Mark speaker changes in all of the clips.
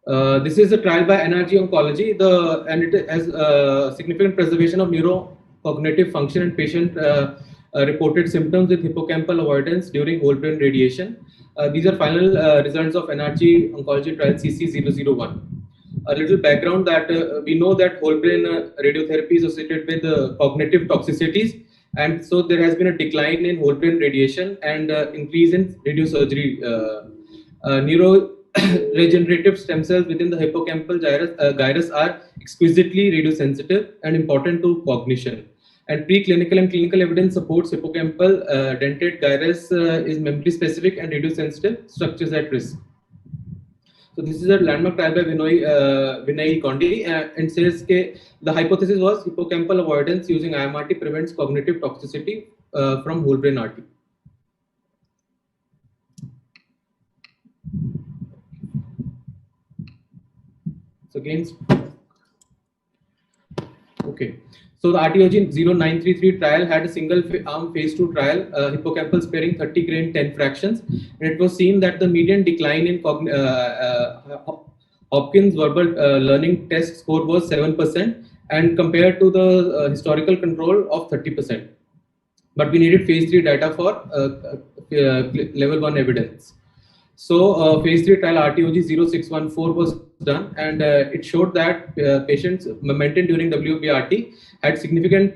Speaker 1: This is a trial by NRG Oncology, and it has significant preservation of neurocognitive function and patient reported symptoms with hippocampal avoidance during whole brain radiation. These are final results of NRG Oncology trial CC001. A little background that we know that whole brain radiotherapy is associated with cognitive toxicities, and so there has been a decline in whole brain radiation and increase in radiosurgery. Neuro regenerative stem cells within the hippocampal gyrus are exquisitely radiosensitive and important to cognition. And preclinical and clinical evidence supports hippocampal dentate gyrus is memory specific and radiosensitive structures at risk. So this is a landmark trial by Vinay Kondi, and says that the hypothesis was hippocampal avoidance using IMRT prevents cognitive toxicity from whole brain RT. So again, okay. So the RTOG 0933 trial had a single arm phase 2 trial, hippocampal sparing 30 grain 10 fractions, and it was seen that the median decline in Hopkins verbal learning test score was 7%, and compared to the historical control of 30%. But we needed phase 3 data for level 1 evidence. So phase 3 trial RTOG 0614 was done, and it showed that patients maintained during WBRT had significant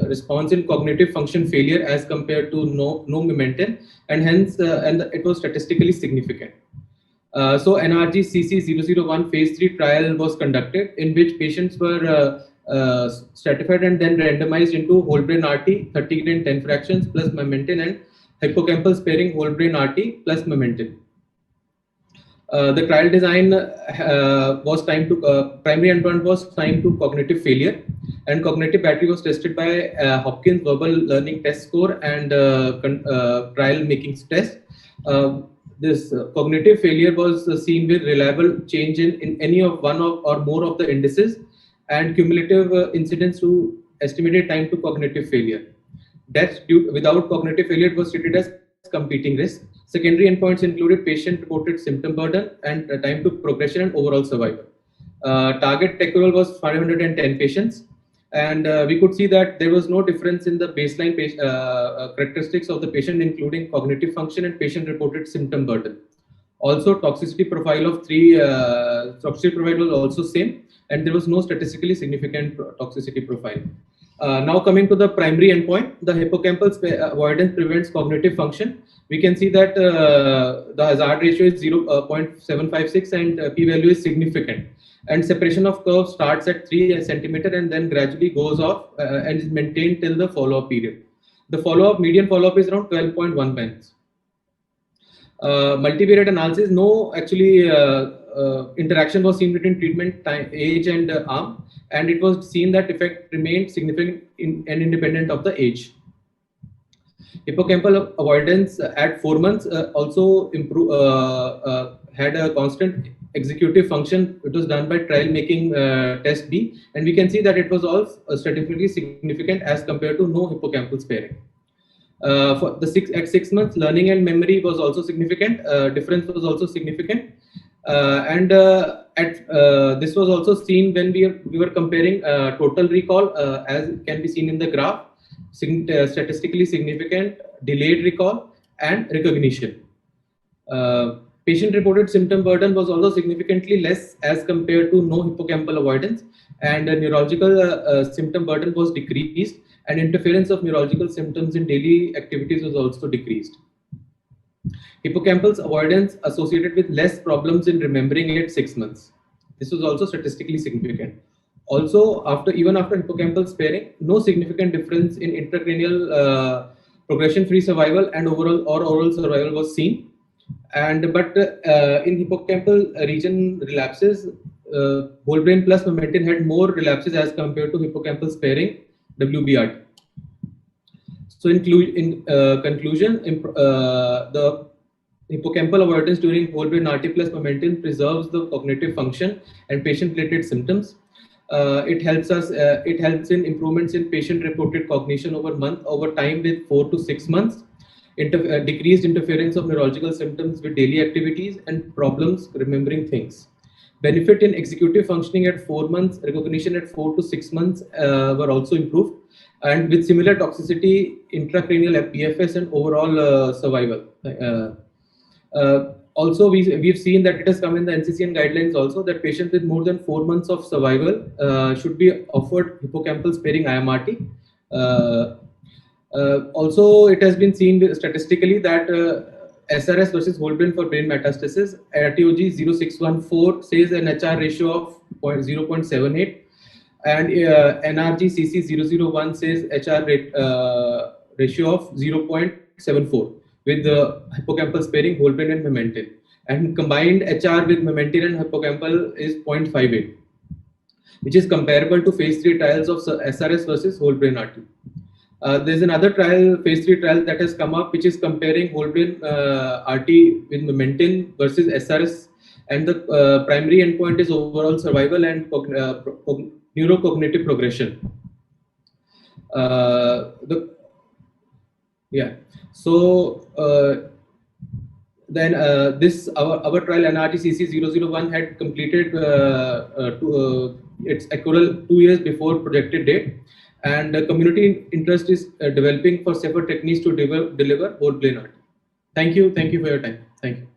Speaker 1: response in cognitive function failure as compared to no momentum, and hence it was statistically significant. So NRG CC001 phase 3 trial was conducted, in which patients were stratified and then randomized into whole brain RT 30 grain 10 fractions plus momentum and hippocampal sparing whole brain RT plus momentum. The trial design was primary endpoint was time to cognitive failure, and cognitive battery was tested by Hopkins verbal learning test score and trial making test. This cognitive failure was seen with reliable change in any of one of or more of the indices, and cumulative incidence to estimated time to cognitive failure. Death without cognitive failure was treated as competing risk. Secondary endpoints included patient-reported symptom burden and time to progression and overall survival. Target accrual was 510 patients, and we could see that there was no difference in the baseline characteristics of the patient, including cognitive function and patient-reported symptom burden. Also, toxicity profile of toxicity profile was also same, and there was no statistically significant toxicity profile. Now coming to the primary endpoint, the hippocampal avoidance prevents cognitive function. We can see that the hazard ratio is 0.756 and p-value is significant. And separation of curve starts at 3 centimeter and then gradually goes off and is maintained till the follow-up period. The median follow-up is around 12.1 months. Multivariate analysis, no actually interaction was seen between treatment time, age and arm, and it was seen that effect remained significant and independent of the age. Hippocampal avoidance at 4 months also had a constant executive function. It was done by trial making test B, and we can see that it was all statistically significant as compared to no hippocampal sparing. At 6 months, learning and memory was also significant. Difference was also significant, and this was also seen when we were comparing total recall, as can be seen in the graph, statistically significant, delayed recall, and recognition. Patient-reported symptom burden was also significantly less as compared to no hippocampal avoidance, and neurological symptom burden was decreased, and interference of neurological symptoms in daily activities was also decreased. Hippocampal's avoidance associated with less problems in remembering at 6 months. This was also statistically significant. Also, even after hippocampal sparing, no significant difference in intracranial progression-free survival and oral survival was seen. But in hippocampal region relapses, whole brain plus momentum had more relapses as compared to hippocampal sparing WBRT. So in conclusion, the hippocampal avoidance during whole brain RT plus momentum preserves the cognitive function and patient-related symptoms. It helps in improvements in patient-reported cognition over time with 4 to 6 months. Decreased interference of neurological symptoms with daily activities and problems remembering things. Benefit in executive functioning at 4 months, recognition at 4 to 6 months were also improved, and with similar toxicity, intracranial PFS and overall survival. Also, we've seen that it has come in the NCCN guidelines also that patients with more than 4 months of survival should be offered hippocampal sparing IMRT. Also, it has been seen statistically that SRS versus whole brain for brain metastasis, RTOG 0614 says an HR ratio of 0.78, and NRG CC 001 says HR ratio of 0.74 with the hippocampal sparing, whole brain, and mementin. And combined HR with mementin and hippocampal is 0.58, which is comparable to phase 3 trials of SRS versus whole brain RT. There's another trial, phase 3 trial that has come up, which is comparing whole brain RT with mementin versus SRS, and the primary endpoint is overall survival and neurocognitive progression. So then this our trial NRTCC 001 had completed its accrual 2 years before projected date, and community interest is developing for safer techniques to deliver whole brain RT. Thank you for your time. Thank you.